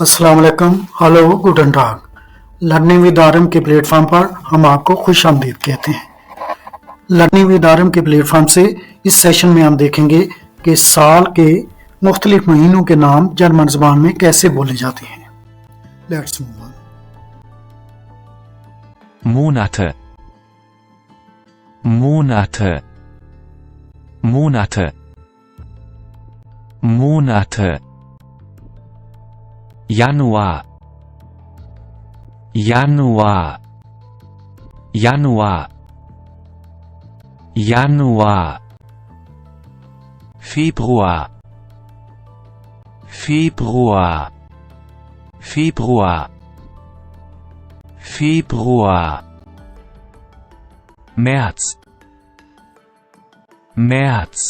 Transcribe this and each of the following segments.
अस्सलाम वालेकुम, hello, Gooden टाग। लर्निंग विद आरएम के प्लेटफॉर्म पर हम आपको खुश आमदीद कहते हैं। लर्निंग विद आरएम के प्लेटफॉर्म से इस सेशन में हम देखेंगे कि साल के मुख्तलिफ महीनों के नाम जर्मन ज़बान में कैसे बोले जाते हैं। Let's move on. Monate, Monate, Monate, Monate. Januar, Januar, Januar, Januar. Februar, Februar, Februar, Februar. März, März,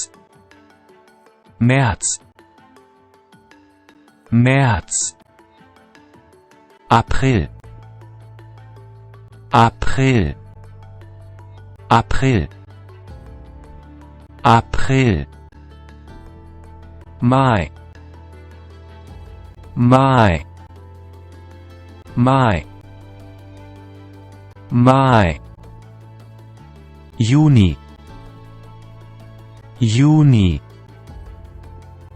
März, März. April, April, April, April. Mai, Mai, Mai, Mai. Juni, Juni,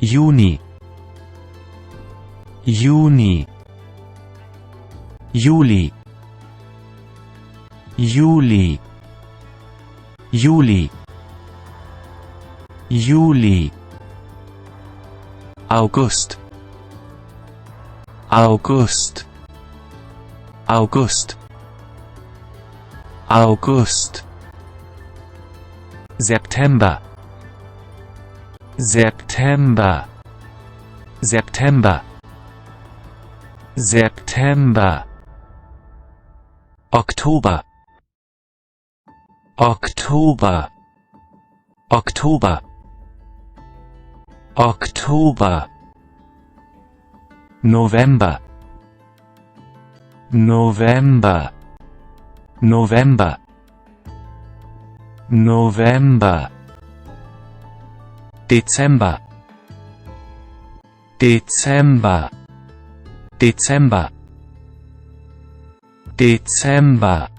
Juni, Juni. Juli, Juli, Juli, Juli. August, August, August, August. September, September, September, September. Oktober, Oktober, Oktober, Oktober. November, November, November, November. Dezember, Dezember, Dezember, Dezember.